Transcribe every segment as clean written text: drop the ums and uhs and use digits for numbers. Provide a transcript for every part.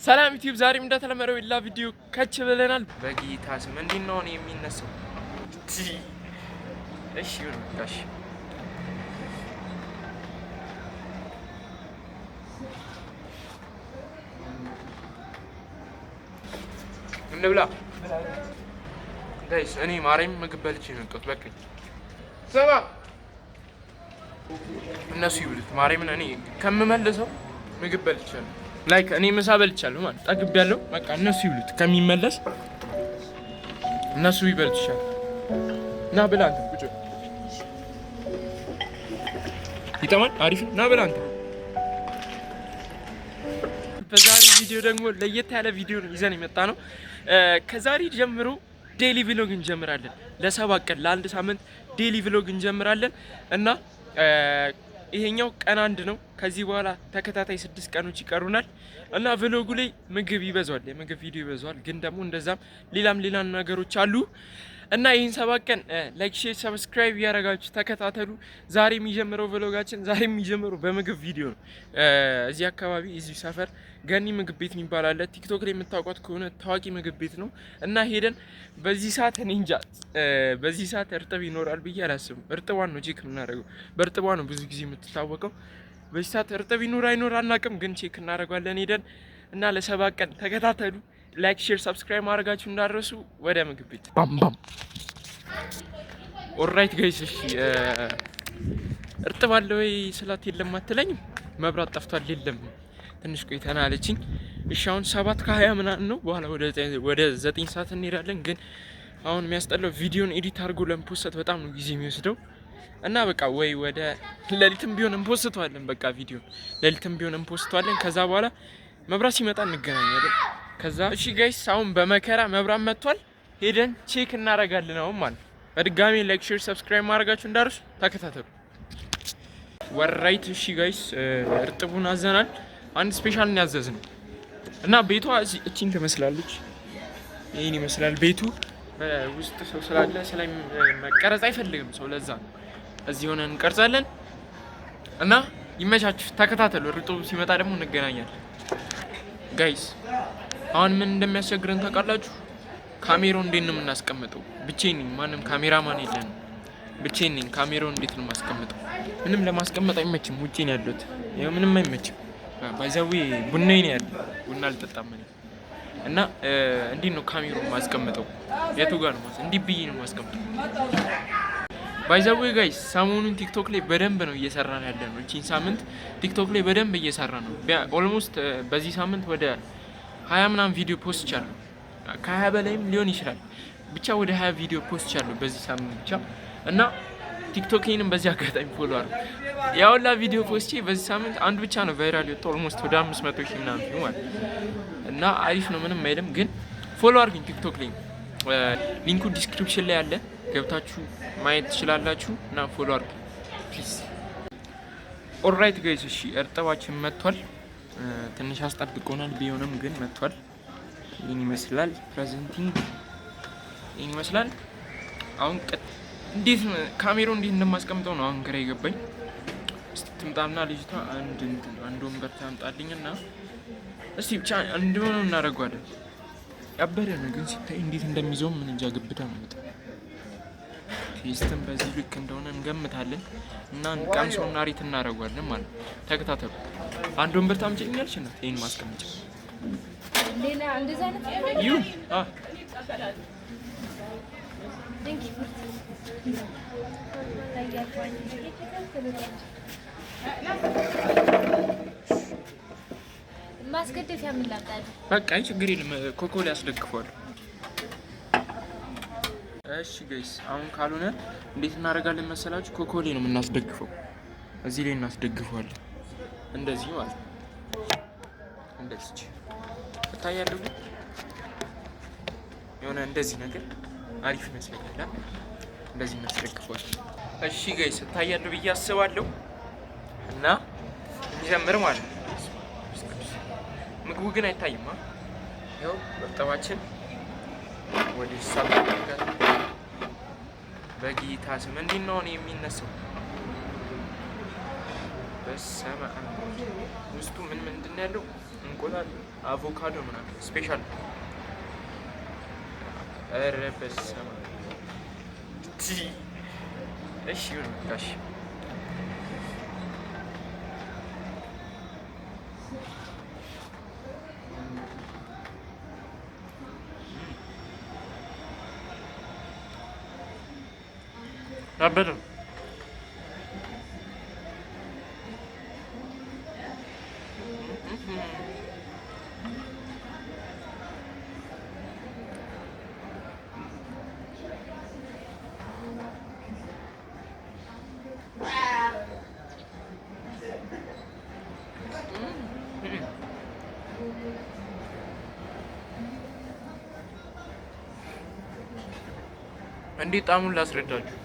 ሰላም ዩቲዩብ ዛሬም እንደተለመደው ሌላ ቪዲዮ ከች ብለናል። በጌታ ስም እንዴት ነው የሚነሳው? እሺ ይሁን ጋሽ እንብላ ጋይስ። እኔ ማርያም ምግብ በልቼ ነው የመጣሁት። በቃ ሰባ እነሱ ይብሉት ማርያምን። እኔ ከምመልሰው ምግብ በልቻለሁ። ላይክ እኔ ምሳ በልቻለሁ ማለት ጠግቤያለሁ። በቃ እነሱ ይብሉት ከሚመለስ እነሱ ይበሉት ይሻላል። ና ብላ አንተ ቁጭ ይተማል። አሪፍ ና ብላ አንተ። በዛሬ ቪዲዮ ደግሞ ለየት ያለ ቪዲዮ ይዘን የመጣ ነው። ከዛሬ ጀምሮ ዴሊ ቪሎግ እንጀምራለን። ለ7 ቀን ለ1 ሳምንት ዴሊ ቪሎግ እንጀምራለን እና ይሄኛው ቀን 1 ነው። ከዚህ በኋላ ተከታታይ 6 ቀኖች ይቀሩናል እና ቪሎጉ ላይ ምግብ ይበዛዋል፣ የምግብ ቪዲዮ ይበዛዋል። ግን ደግሞ እንደዛም ሌላም ነገሮች አሉ እና ይህን 7 ቀን ላይክ፣ ሼር፣ ሰብስክራይብ እያደረጋችሁ ተከታተሉ። ዛሬ የሚጀምረው ቪሎጋችን በምግብ ቪዲዮ ነው። እዚህ አካባቢ እዚህ ሰፈር ገኒ ምግብ ቤት የሚባል አለ። ቲክቶክ ላይ የምታውቋት ከሆነ ታዋቂ ምግብ ቤት ነው እና ሄደን በዚህ ሰዓት እኔ እንጃ በዚህ ሰዓት እርጥብ ይኖራል ብዬ አላስብም። እርጥቧን ነው ቼክ እናደርገው። በእርጥቧ ነው ብዙ ጊዜ የምትታወቀው። በዚህ ሰዓት እርጥብ ይኖር አይኖር አናውቅም፣ ግን ቼክ እናደርጋለን ሄደን እና ለ7 ቀን ተከታተሉ። ላይክ፣ ሼር፣ ሰብስክራይብ ማድረጋችሁ እንዳትረሱ። ወደ ምግብ ቤት ባምባም። ኦልራይት ጋይስ፣ እሺ እርጥብ አለ ወይ ስላት የለም አትለኝም። መብራት ጠፍቷል የለም ትንሽ ቆይተና አለችኝ። እሺ አሁን 7:20 ምናምን ነው። በኋላ ወደ 9 ሰዓት እንሄዳለን። ግን አሁን የሚያስጠላው ቪዲዮን ኤዲት አድርጎ ለምፖስት በጣም ነው ጊዜ የሚወስደው እና በቃ ወይ ወደ ሌሊትም ቢሆን እንፖስተዋለን። በቃ ቪዲዮ ሌሊትም ቢሆን እንፖስተዋለን። ከዛ በኋላ መብራት ሲመጣ እንገናኛለን። ከዛ እሺ ጋይስ፣ አሁን በመከራ መብራት መጥቷል። ሄደን ቼክ እናደርጋለን አሁን ማለት። በድጋሚ ላይክ፣ ሼር፣ ሰብስክራይብ ማድረጋችሁ እንዳትረሱ። ተከታተሉ። ወራይት እሺ ጋይስ፣ እርጥቡን አዘናል። አንድ ስፔሻል ነው ያዘዝነው እና ቤቷ እቺን ትመስላለች። ይሄን ይመስላል ቤቱ። ውስጥ ሰው ስላለ መቀረጽ አይፈልግም ሰው፣ ለዛ እዚህ ሆነን እንቀርጻለን እና ይመቻችሁ። ተከታተሉ። እርጥቡ ሲመጣ ደግሞ እንገናኛለን ጋይስ። አሁን ምን እንደሚያስቸግረን ታውቃላችሁ? ካሜራውን እንዴት ነው የምናስቀምጠው? ብቻዬን ነኝ፣ ማንም ካሜራማን የለንም። ብቻዬን ነኝ። ካሜራውን እንዴት ነው የማስቀምጠው? ምንም ለማስቀመጥ አይመችም። ውጪ ነው ያለሁት። ይሄው ምንም አይመችም። ባይዛዊ ቡናዬ ነው ያለው። ቡና አልጠጣም እኔ እና እንዴት ነው ካሜራውን ማስቀምጠው? የቱ ጋር ነው እንዲህ ብዬ ነው ማስቀምጠው? ባይዛዊ ጋይስ፣ ሰሞኑን ቲክቶክ ላይ በደንብ ነው እየሰራን ያለነው። እቺን ሳምንት ቲክቶክ ላይ በደንብ እየሰራ ነው። ኦልሞስት በዚህ ሳምንት ወደ 20 ምናምን ቪዲዮ ፖስት ቻለሁ። ከ20 በላይም ሊሆን ይችላል። ብቻ ወደ 20 ቪዲዮ ፖስት ቻለሁ በዚህ ሳምንት ብቻ እና ቲክቶክንም በዚህ አጋጣሚ ፎሎ አድርጉ። ያውላ ቪዲዮ ፖስቼ በዚህ ሳምንት አንድ ብቻ ነው ቫይራል የወጣው። ኦልሞስት ወደ 500,000 ምናምን ቪው ማለት እና አሪፍ ነው፣ ምንም አይልም። ግን ፎሎ አድርጉኝ ቲክቶክ ላይ። ሊንኩ ዲስክሪፕሽን ላይ አለ፣ ገብታችሁ ማየት ትችላላችሁ እና ፎሎ አድርጉ ፕሊዝ። ኦልራይት ጋይስ፣ እሺ እርጥባችን መጥቷል። ትንሽ አስጠብቆናል ቢሆንም ግን መጥቷል። ይህን ይመስላል ፕሬዘንቲንግ፣ ይህን ይመስላል። አሁን እንዴት ካሜራው እንዴት እንደማስቀምጠው ነው አሁን ግራ የገባኝ። እስቲ ትምጣና ልጅቷ አንድ ወንበር ታምጣልኝና እስቲ ብቻ እንደሆነው እናደርገዋለን። ያበረ ነው ግን ሲታይ እንዴት እንደሚይዘው ምን እንጃ፣ ግብዳ ነው በጣም። ቴስትም በዚህ ልክ እንደሆነ እንገምታለን እና ቀምሶና ሪት እናደርገዋለን ማለት። ተከታተሉ። አንድ ወንበር ታምጪልኛለሽ እና ይሄን ማስቀመጫ ሌላ እንደዛ አይነት ዩ ማስገደፍ ያምላጣል። በቃ ችግር የለም። ኮኮ ላይ አስደግፈዋለሁ። እሺ ጋይስ፣ አሁን ካልሆነ እንዴት እናደርጋለን መሰላችሁ? ኮኮ ላይ ነው የምናስደግፈው። እዚህ ላይ እናስደግፈዋለን እንደዚህ ማለት ነው። እንደዚህ ታያለሁ። የሆነ እንደዚህ ነገር አሪፍ ይመስለኛል። እንደዚህ እናስደግፈዋለን። እሺ ጋይስ፣ ታያለሁ ብዬ አስባለሁ እና እንጀምር ማለት ነው። ምግቡ ግን አይታይም። ያው እርጥባችን ወደ ሳብ በጌታ ስም እንዴት ነው የሚነሳው? በሰማ ውስጡ ምንድን ነው ያለው? እንቁላል አቮካዶ ምናምን ስፔሻል። ኧረ በስመ አብ። እሺ ይሁን ጋሽ አበደ እንዴት ጣሙን ላስረዳችሁ።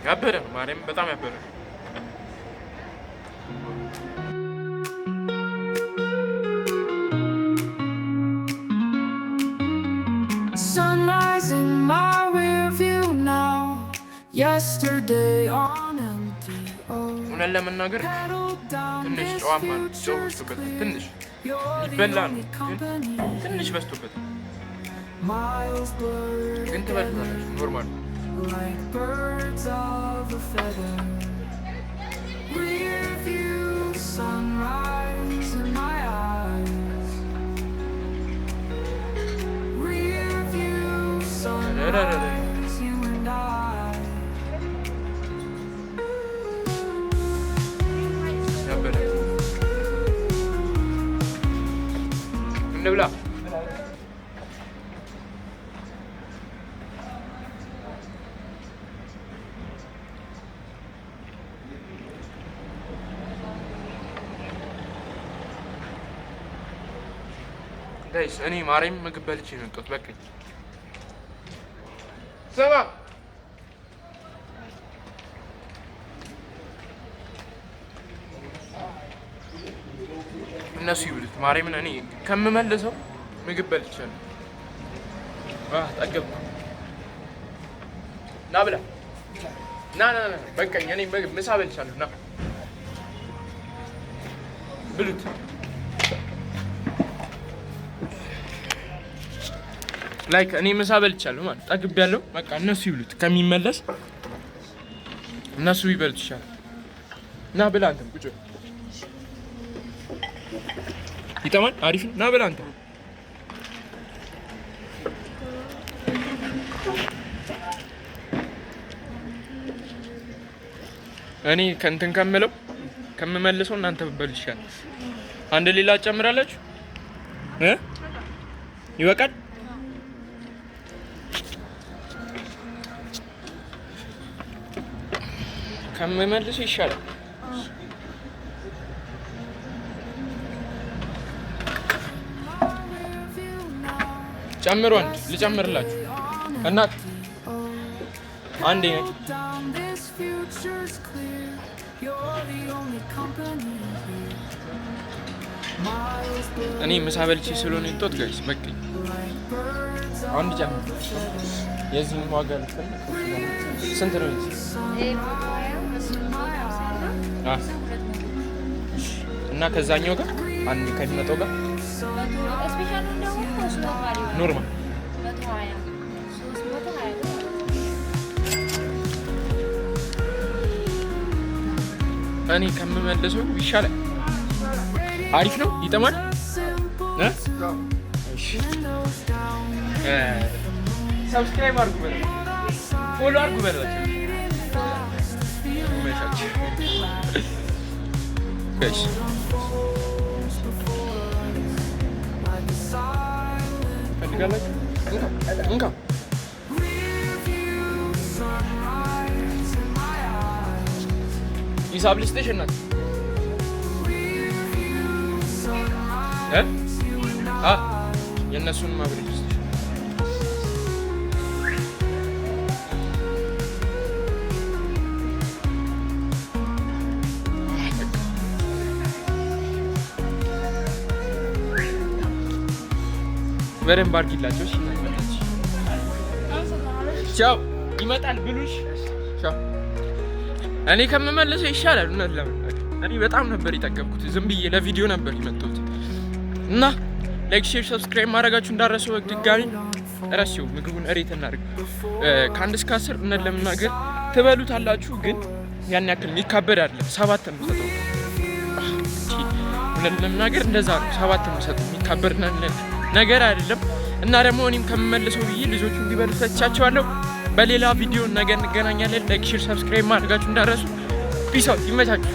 ያበደ ነው ማርያም፣ በጣም ያበደ ነው። Sunrise in my rear view now. Yesterday on empty. እውነት ለመናገር ትንሽ ጨዋማ ጨው በዝቶበታል። ትንሽ ይበላ ነው ግን ትንሽ በዝቶበታል። ግን ትበልታለች ኖርማል። Like birds of a feather. Rear view sunrise in my eyes. Rear view sunrise, you and I. ያበደ እንብላ። ጋይስ እኔ ማርያም ምግብ በልቼ ነው የመጣሁት። በቃኝ። ሰባ እነሱ ይብሉት ማርያምን። እኔ ከምመልሰው ምግብ በልቼ ነው። ጠገብኩ። ና ብላ ና በቃኝ። እኔ ምሳ በልቻለሁ። ና ብሉት። ላይክ እኔ ምሳ በልቻለሁ ማለት ጠግቤያለሁ። በቃ እነሱ ይብሉት ከሚመለስ እነሱ ይበሉት ይሻላል። ና ብላ አንተ ቁጭ ይጠማል። አሪፍ ና ብላ አንተ። እኔ ከእንትን ከምለው ከምመልሰው እናንተ ብበሉ ይሻላል። አንድ ሌላ ጨምራላችሁ ይበቃል። ከምመልሰው ይሻላል። ጨምሩ። አንድ ልጨምርላችሁ እናት አንዴ ነው። እኔ ምሳ በልቼ ስለሆነ የጠዋት ጋይስ በቃኝ። አንድ ጨምር። የዚህን ዋጋ ስንት ነው? እና ከዛኛው ጋር አንድ ከሚመጣው ጋር ኖርማል እኔ ከምመልሰው ይሻላል። አሪፍ ነው። ይጠማል። ሰብስክራይብ አድርጉ በለው፣ ፎሎ አድርጉ በለው። Guys. Enggak. Isa beli station nak? Yang nasun mah beli station. በደንብ አድርጊላቸው። እሺ ቻው። ይመጣል ብሉሽ። ቻው። እኔ ከምመለሰው ይሻላል እውነት ለምን እኔ በጣም ነበር የጠገብኩት። ዝም ብዬ ለቪዲዮ ነበር የመጣሁት እና ላይክ፣ ሼር፣ ሰብስክራይብ ማድረጋችሁ እንዳረሱ ድጋሚ እረሲው። ምግቡን እሬት እናድርግ። ከ1 እስከ 10 እውነት ለመናገር ትበሉታላችሁ፣ ግን ያን ያክል የሚካበድ አይደለም። 7 ነው የምሰጠው። እውነት ለመናገር እንደዛ ነው 7 ነው የምሰጠው። የሚካበድ ነገር አይደለም። እና ደግሞ እኔም ከምመልሰው ብዬ ልጆቹ እንዲበሉ ሰጥቻቸዋለሁ። በሌላ ቪዲዮ ነገ እንገናኛለን። ላይክ፣ ሼር፣ ሰብስክራይብ ማድረጋችሁ እንዳረሱ። ፒስ አውት። ይመቻችሁ።